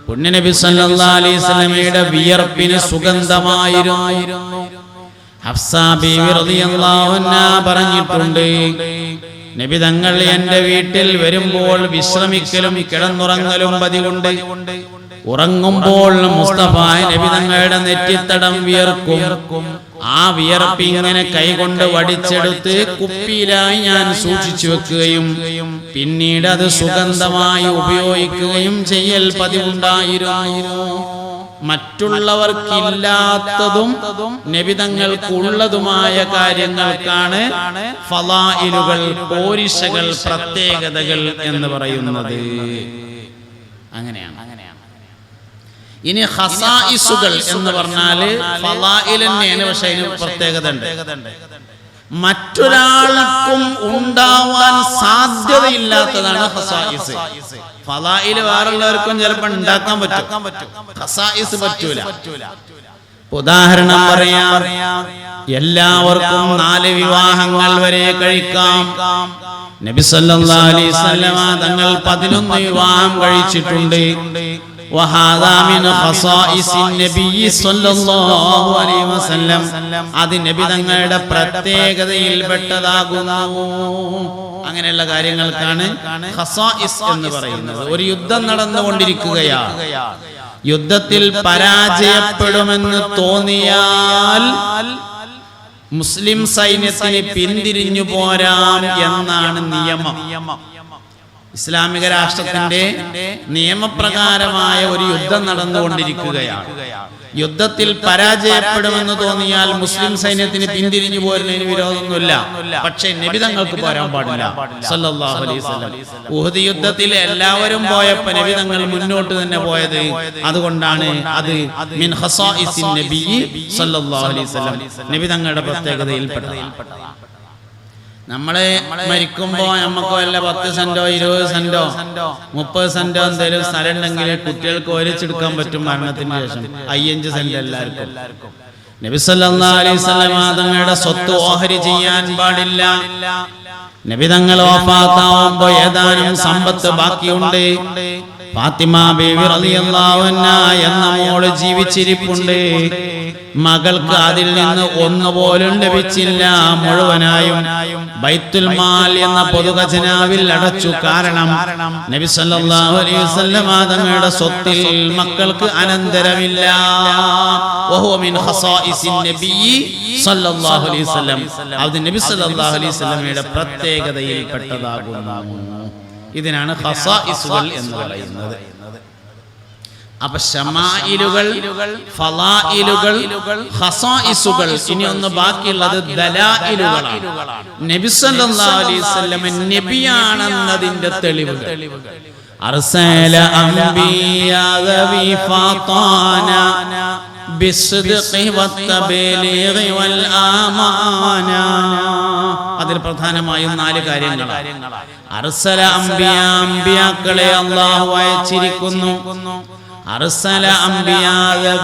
പുണ്യനബി സല്ലല്ലാഹു അലൈഹി വസല്ലമയുടെ വിയർപ്പിന് സുഗന്ധമായിരുന്നു. ഹഫ്സ ബീവി റളിയല്ലാഹു അൻഹാ പറഞ്ഞിട്ടുണ്ട്, നബി തങ്ങൾ എൻ്റെ വീട്ടിൽ വരുമ്പോൾ വിശ്രമിക്കലും കിടന്നുറങ്ങലും പതിവുണ്ട്. ഉറങ്ങുമ്പോൾ മുസ്തഫ നബി തങ്ങളുടെ നെറ്റിത്തടം വിയർക്കും. ആ വിയർപ്പ് ഇങ്ങനെ കൈകൊണ്ട് വടിച്ചെടുത്ത് കുപ്പിയിലായി ഞാൻ സൂക്ഷിച്ചു വെക്കുകയും പിന്നീട് അത് സുഗന്ധമായി ഉപയോഗിക്കുകയും ചെയ്യൽ പതിവുണ്ടായിരുന്നു. മറ്റുള്ളവർക്കില്ലാത്തതും നബിതങ്ങൾക്കുള്ളതുമായ കാര്യങ്ങൾക്കാണ് ഫളായിലുകൾ, പോരിശകൾ, പ്രത്യേകതകൾ എന്ന് പറയുന്നത്. അങ്ങനെയാണ്. ഇനി ഖസായിസുകൾ എന്ന് പറഞ്ഞാല് ഫളായിൽ തന്നെയാണ്, പക്ഷെ അതിന് പ്രത്യേകത ഉണ്ട്. മറ്റൊരാൾക്കും ഉണ്ടാവാൻ സാധ്യതയില്ലാത്തതാണ് ഖസായിസ്. ഫളായിൽ വേറുള്ളവർക്കും ചിലപ്പോൾ ഉണ്ടാക്കാൻ പറ്റും, ഖസായിസ് പറ്റൂല. ഉദാഹരണം പറയാം, എല്ലാവർക്കും 4 വിവാഹങ്ങൾ വരെ കഴിക്കാം. നബി സല്ലല്ലാഹു അലൈഹി വസല്ലമ തങ്ങൾ 11 വിവാഹം കഴിച്ചിട്ടുണ്ട്. വഹാദാ മിൻ ഖസായിസിൻ നബി സല്ലല്ലാഹു അലൈഹി വസല്ലം, അത് നബി തങ്ങളുടെ പ്രത്യേകതയിൽപ്പെട്ടതാകുന്നു. അങ്ങനെയുള്ള കാര്യങ്ങൾക്കാണ് ഖസായിസ് എന്ന് പറയുന്നത്. ഒരു യുദ്ധം നടന്നുകൊണ്ടിരിക്കുകയാണ്, യുദ്ധത്തിൽ പരാജയപ്പെടുമെന്ന് തോന്നിയാൽ മുസ്ലിം സൈന്യത്തിന് പിന്തിരിഞ്ഞു പോരാം എന്നാണ് നിയമം. ഇസ്ലാമിക രാഷ്ട്രത്തിന്റെ നിയമപ്രകാരമായ ഒരു യുദ്ധം നടന്നുകൊണ്ടിരിക്കുകയാണ്. യുദ്ധത്തിൽ പരാജയപ്പെടുമെന്ന് തോന്നിയാൽ മുസ്ലിം സൈന്യത്തിന് പിന്തിരിഞ്ഞു പോരുന്നതിന് വിരോധമൊന്നുമില്ല. പക്ഷേ നബി തങ്ങൾക്ക് പോരാൻ പാടില്ല സല്ലല്ലാഹു അലൈഹി വസല്ലം. ഉഹദ് യുദ്ധത്തിൽ എല്ലാവരും പോയപ്പോൾ നബി തങ്ങൾ മുന്നോട്ട് തന്നെ പോയത്. അതുകൊണ്ടാണ് അത് മിൻ ഖസായിസിൻ നബി സല്ലല്ലാഹു അലൈഹി വസല്ലം, നബി തങ്ങളുടെ പ്രത്യേകതയിൽപ്പെട്ടതാണ്. നമ്മള് മരിക്കുമ്പോ നമുക്ക് വല്ല 10 സെന്റോ 20 സെന്റോ 30 സെന്റോ എന്തെങ്കിലും സ്ഥലം ഉണ്ടെങ്കിൽ കുട്ടികൾക്ക് ഒരിച്ചെടുക്കാൻ പറ്റും. മരണത്തിന് ശേഷം 5 സെന്റ് എല്ലാവർക്കും. നബി സല്ലല്ലാഹു അലൈഹി വസല്ലം തങ്ങളുടെ സ്വത്ത് ഓഹരി ചെയ്യാൻ പാടില്ല. നബി തങ്ങൾ വഫാത്താവുമ്പോൾ ഏതാനും സമ്പത്ത് ബാക്കിയുണ്ട്. ഫാത്തിമ ബീവി റളിയല്ലാഹു അൻഹാ എന്ന മോള് ജീവിച്ചിരിപ്പുണ്ട്. മകൾക്ക് അതിൽ നിന്ന് ഒന്നുപോലും ലഭിച്ചില്ല. മുഴുവനായും ബൈത്തുൽ മാൽ എന്ന പൊതുഖജനാവിൽ അടച്ചു. കാരണം നബി സല്ലല്ലാഹു അലൈഹി വസല്ലം തങ്ങളുടെ സ്വത്തിൽ മക്കൾക്ക് അനന്തരമില്ല. വഹുവ മിൻ ഖസായിസിൻ നബി സല്ലല്ലാഹു അലൈഹി വസല്ലം, അത് നബി സല്ലല്ലാഹു അലൈഹി വസല്ലമയുടെ പ്രത്യേകതയിൽപ്പെട്ടതാകുന്നു. ഇതിനാണ് ഖസായിസുകൾ എന്ന് പറയുന്നത്. അപ്പൊ ശമായിലുകൾ, ഫളായിലുകൾ, ഖസായിസുകൾ. ഇനി ഒന്ന് ബാക്കിയുള്ളത് ദലായിലുകളാണ്. നബി സല്ലല്ലാഹു അലൈഹി വസല്ലം നബിയാണെന്നതിന്റെ തെളിവുകൾ. അർസല അംബിയാ വി ഫാതാന ബിസ്ദിഖി വത്തബലീഗി വൽ ആമാന. അതിൽ പ്രധാനമായും 4 കാര്യങ്ങളാണ്. അർസല അംബിയാ, അംബിയാക്കളെ അല്ലാഹു അയച്ചിരിക്കുന്നു. അർസല അംബിയാ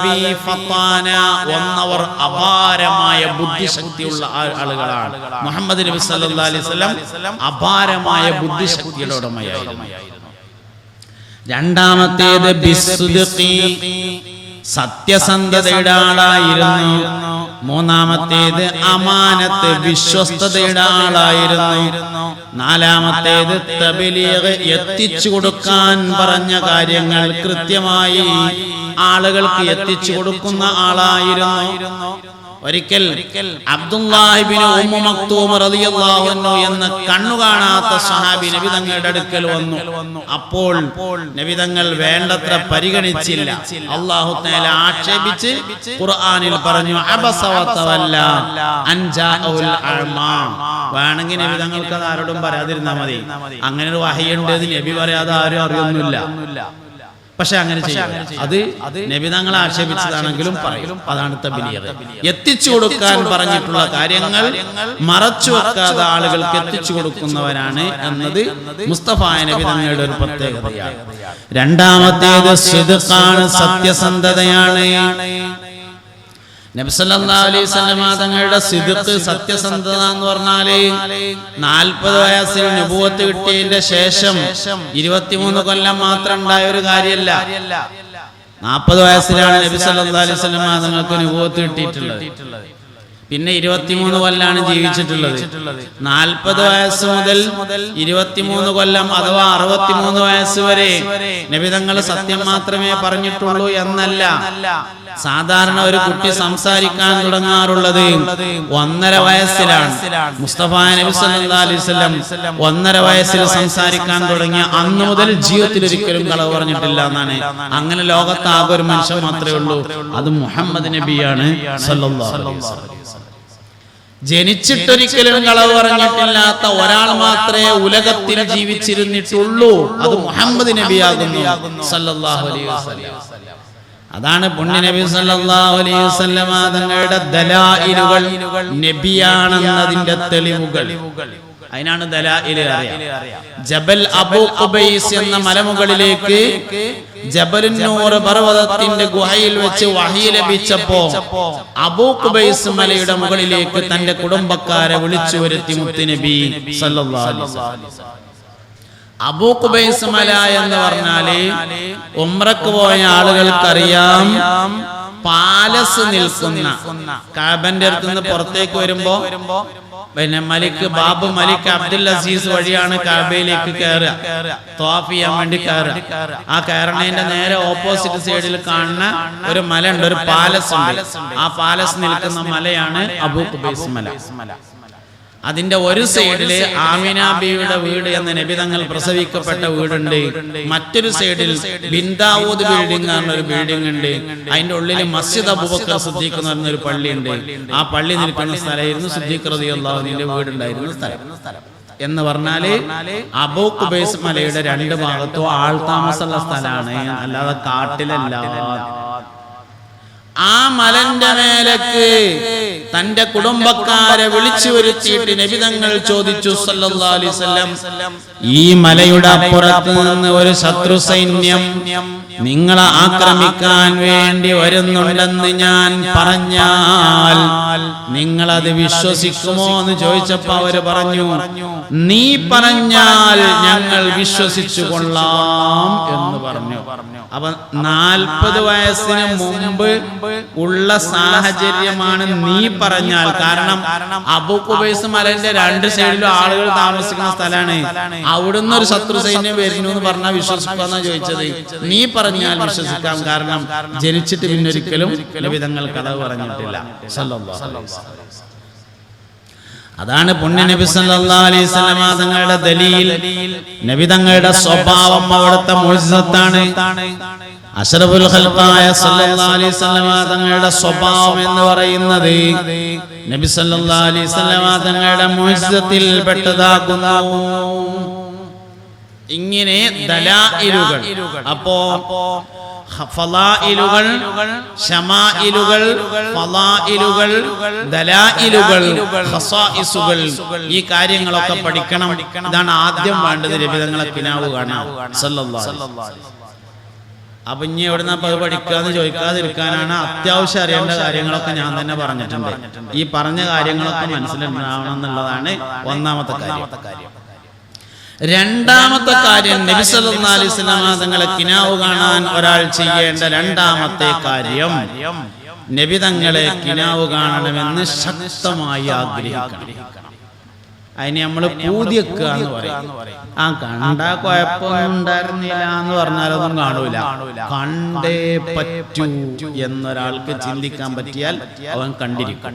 വി ഫതാന, ഒന്നവർ അപാരമായ ബുദ്ധിശക്തിയുള്ള ആളുകളാണ്. മുഹമ്മദ് നബി സല്ലല്ലാഹു അലൈഹി വസല്ലം അപാരമായ ബുദ്ധിശക്തിയുടെ ഉടമയായിരുന്നു. രണ്ടാമത്തേത് ബിസ്ദിഖി, സത്യസന്ധതയുടെ ആളായിരുന്നു. മൂന്നാമത്തേത് അമാനത്ത്, വിശ്വസ്തതയുടെ ആളായിരുന്നു. നാലാമത്തേത് തബ്ലീഗ്, എത്തിച്ചു കൊടുക്കാൻ പറഞ്ഞ കാര്യങ്ങൾ കൃത്യമായി ആളുകൾക്ക് എത്തിച്ചു കൊടുക്കുന്ന ആളായിരുന്നു. ഒരിക്കൽ അബ്ദുല്ലാഹ് ഇബ്നു ഉമ്മു മക്തൂം റളിയല്ലാഹു അൻഹു എന്ന കണ്ണു കാണാത്ത സ്വഹാബി നബി തങ്ങളുടെ അടുക്കൽ വന്നു. അപ്പോൾ നബി തങ്ങൾ വേണ്ടത്ര പരിഗണിച്ചില്ല. അല്ലാഹു തആല ആക്ഷേപിച്ച് ഖുർആനിൽ പറഞ്ഞു, അബസ വതവല്ല അൻ ജാഅഉൽ അഅ്മാ. വേണമെങ്കിൽ നബി തങ്ങൾക്ക് അത് ആരോടും പറയാതിരുന്നാൽ മതി. അങ്ങനെ ഒരു വഹയുണ്ട്, നബി പറയാതെ ആരും അറിയൊന്നുമില്ല. പക്ഷെ അങ്ങനെ ചെയ്യാം. അത് നബി തങ്ങളെ ആക്ഷേപിച്ചതാണെങ്കിലും പറയും. അതാണ് തബ്ലീഗ്. എത്തിച്ചു കൊടുക്കാൻ പറഞ്ഞിട്ടുള്ള കാര്യങ്ങൾ മറച്ചു വെക്കാതെ ആളുകൾക്ക് എത്തിച്ചു കൊടുക്കുന്നവരാണ് എന്നത് മുസ്തഫായ നബി തങ്ങളുടെ ഒരു പ്രത്യേകതയാണ്. രണ്ടാമത്തേത് സിദ്ഖാണ്, സത്യസന്ധതയാണ്. നബി സല്ലല്ലാഹു അലൈഹി വസല്ലമ തങ്ങളുടെ സിദ്ഖ് സത്യസന്ധത എന്ന് പറഞ്ഞാല് 40 വയസ്സിൽ നബുവത്ത് കിട്ടിയതിന്റെ ശേഷം 23 കൊല്ലം മാത്രം ഉണ്ടായ ഒരു കാര്യമല്ല. 40 വയസ്സിലാണ് നബി സല്ലല്ലാഹു അലൈഹി വസല്ലമ തങ്ങൾക്ക് നബുവത്ത് കിട്ടിയിട്ടുള്ളത്. പിന്നെ 23 കൊല്ലാണ് ജീവിച്ചിട്ടുള്ളത്. 40 വയസ്സ് മുതൽ 23 കൊല്ലം അഥവാ 63 വയസ്സ് വരെ നബി തങ്ങൾ സത്യം മാത്രമേ പറഞ്ഞിട്ടുള്ളൂ എന്നല്ല. സാധാരണ ഒരു കുട്ടി സംസാരിക്കാൻ തുടങ്ങാറുള്ളത് 1.5 വയസ്സിലാണ്. മുസ്തഫ നബി സല്ലല്ലാഹു അലൈഹി വസല്ലം 1.5 വയസ്സിൽ സംസാരിക്കാൻ തുടങ്ങിയ അന്ന് മുതൽ ജീവിതത്തിൽ ഒരിക്കലും കളവ് പറഞ്ഞിട്ടില്ല എന്നാണ്. അങ്ങനെ ലോകത്ത് ആകെ ഒരു മനുഷ്യൻ മാത്രമേ ഉള്ളൂ, അത് മുഹമ്മദ് നബിയാണ് സല്ലല്ലാഹു അലൈഹി വസല്ലം. ജനിച്ചിട്ടൊരിക്കലും കളവ് പറഞ്ഞിട്ടില്ലാത്ത ഒരാൾ മാത്രമേ ഉലകത്തിൽ ജീവിച്ചിരുന്നിട്ടുള്ളൂ, അത് മുഹമ്മദ് നബിയാകുന്നു സല്ലല്ലാഹു അലൈഹി വസല്ലം. അതാണ് പുണ്യ നബി സല്ലല്ലാഹു അലൈഹി വസല്ലം തങ്ങളുടെ ദലായിലുകൾ നബിയാണെന്നതിന്റെ തെളിവുകൾ. അതിനാണ് ദലായില് അറിയാം. ജബൽ അബൂ ഖുബൈസ് എന്ന മലമുകളിലേക്ക് ജബലുൻ നൂർ പർവതത്തിന്റെ ഗുഹയിൽ വെച്ച് വഹി ലഭിച്ചപ്പോ അബൂ ഖുബൈസ് മലയുടെ മുകളിലേക്ക് തന്റെ കുടുംബക്കാരെ വിളിച്ചു വരുത്തി മുത്തുനബി സല്ലല്ലാഹു അലൈഹി വസല്ലം. അബൂ ഖുബൈസ് മല എന്ന് പറഞ്ഞാല് ഉംറക്ക് പോയ ആളുകൾക്കറിയാം, പാലസ് നിൽക്കുന്ന കഅബന്റെ അടുത്ത് നിന്ന് പുറത്തേക്ക് വരുമ്പോ പിന്നെ ബാബു മലിക് അബ്ദുൽ അസീസ് വഴിയാണ് കഅബയിലേക്ക് കയറുക, തവാഫ് ചെയ്യാൻ വേണ്ടി കയറുക. ആ കയറണേന്റെ നേരെ ഓപ്പോസിറ്റ് സൈഡിൽ കാണുന്ന ഒരു മല ഉണ്ട്, ഒരു പാലസ് ഉണ്ട്. ആ പാലസ് നിൽക്കുന്ന മലയാണ് അബൂ ഖുബൈസ് മല. അതിന്റെ ഒരു സൈഡില് ആമിന ബീവിയുടെ വീട് എന്ന നബി തങ്ങൾ പ്രസവിക്കപ്പെട്ട വീടുണ്ട്. മറ്റൊരു സൈഡിൽ ബിന്ദാവൂദ് ബിൽഡിംഗ് എന്ന ഒരു ബിൽഡിംഗ് ഉണ്ട്. അതിന്റെ ഉള്ളിൽ മസ്ജിദ് അബൂബക്കർ സിദ്ദീഖ് എന്ന് പറഞ്ഞ ഒരു പള്ളിയുണ്ട്. ആ പള്ളി നിൽക്കുന്ന സ്ഥലമായിരുന്നു സിദ്ദീഖ് റളിയല്ലാഹു അൻഹുവിന്റെ വീടുണ്ടായിരുന്ന സ്ഥലം. എന്ന് പറഞ്ഞാല് അബൂ ഖുബൈസ് മലയുടെ 2 ഭാഗത്തും ആൾ താമസമുള്ള സ്ഥലമാണ്, അല്ലാതെ കാട്ടിലല്ല. ആ മലന്റെ മേലേക്ക് തന്റെ കുടുംബക്കാരെ വിളിച്ചു വരുത്തിയിട്ട് നബി തങ്ങൾ ചോദിച്ചു സല്ലല്ലാഹു അലൈഹി വസല്ലം, ഈ മലയുടെ അപ്പുറത്ത് നിന്ന് ഒരു ശത്രു സൈന്യം നിങ്ങളെ ആക്രമിക്കാൻ വേണ്ടി വരുന്നുണ്ടെന്ന് ഞാൻ പറഞ്ഞാൽ നിങ്ങളത് വിശ്വസിക്കുമോ എന്ന് ചോദിച്ചപ്പോ അവര് പറഞ്ഞു, നീ പറഞ്ഞാൽ ഞങ്ങൾ വിശ്വസിച്ചു കൊള്ളാം എന്ന് പറഞ്ഞു. അപ്പൊ 40 വയസ്സിന് മുമ്പ് ഉള്ള സാഹചര്യമാണ് നീ പറഞ്ഞാൽ. കാരണം അബൂ ഖുബൈസ് മലന്റെ 2 സൈഡിലും ആളുകൾ താമസിക്കുന്ന സ്ഥലമാണ്. അവിടുന്ന് ഒരു ശത്രു സൈന്യം വരുന്നു എന്ന് പറഞ്ഞാൽ വിശ്വസിക്കാന്നാ ചോദിച്ചത്. നീ പറഞ്ഞാൽ വിശ്വസിക്കാം, കാരണം ജനിച്ചിട്ട് പിന്നൊരിക്കലും നബി തങ്ങൾ കളവ് പറഞ്ഞിട്ടില്ല സല്ലല്ലാഹു അലൈഹി വസല്ലം. അതാണ് പുണ്യ നബി സല്ലല്ലാഹു അലൈഹി വസല്ലം തങ്ങളുടെ ദലീൽ. നബി തങ്ങളുടെ സ്വഭാവം അവിടുത്തെ മുഅ്ജിസത്താണ്. അഷ്റഫുൽ ഖൽഖായ സല്ലല്ലാഹു അലൈഹി വസല്ലം തങ്ങളുടെ സ്വഭാവം എന്ന് പറയുന്നത് നബി സല്ലല്ലാഹു അലൈഹി വസല്ലം തങ്ങളുടെ മുഅ്ജിസത്തിൽ പെട്ടതാകുന്നു. ഇങ്ങനെ ദലായിലുകൾ, അപ്പോ ഫളായിലുകൾ, ശമായിലുകൾ, ഫളായിലുകൾ, ദലായിലുകൾ, ഖസായിസുകൾ, ഈ കാര്യങ്ങളൊക്കെ പഠിക്കണം. ഇതാണ് ആദ്യം വേണ്ടത് നബി തങ്ങളെ കിനാവ് കാണാൻ സല്ലല്ലാഹു അലൈഹി വസല്ലം. അപ്പൊ ഇനി എവിടുന്ന പഠിക്കാന്ന് ചോദിക്കാതിരിക്കാനാണ് അത്യാവശ്യം അറിയേണ്ട കാര്യങ്ങളൊക്കെ ഞാൻ തന്നെ പറഞ്ഞിട്ടുണ്ട്. ഈ പറഞ്ഞ കാര്യങ്ങളൊക്കെ മനസ്സിലുണ്ടാവണം എന്നുള്ളതാണ് ഒന്നാമത്തെ കാര്യം. രണ്ടാമത്തെ കാര്യം, നബി സല്ലല്ലാഹു അലൈഹി വസല്ലം തങ്ങളെ കിനാവ് കാണാൻ ഒരാൾ ചെയ്യേണ്ട രണ്ടാമത്തെ കാര്യം, നബി തങ്ങളെ കിനാവ് കാണണമെന്ന് ശക്തമായി ആഗ്രഹിക്കണം. അതിന് നമ്മള് പൂതിയൊക്കെ എന്ന് പറയും. ആ കണ്ട കുഴപ്പമൊന്നും ഉണ്ടായിരുന്നില്ല എന്ന് പറഞ്ഞാലൊന്നും കാണൂല. കണ്ടേ പറ്റൂ എന്നൊരാൾക്ക് ചിന്തിക്കാൻ പറ്റിയാൽ അവൻ കണ്ടിരിക്കും.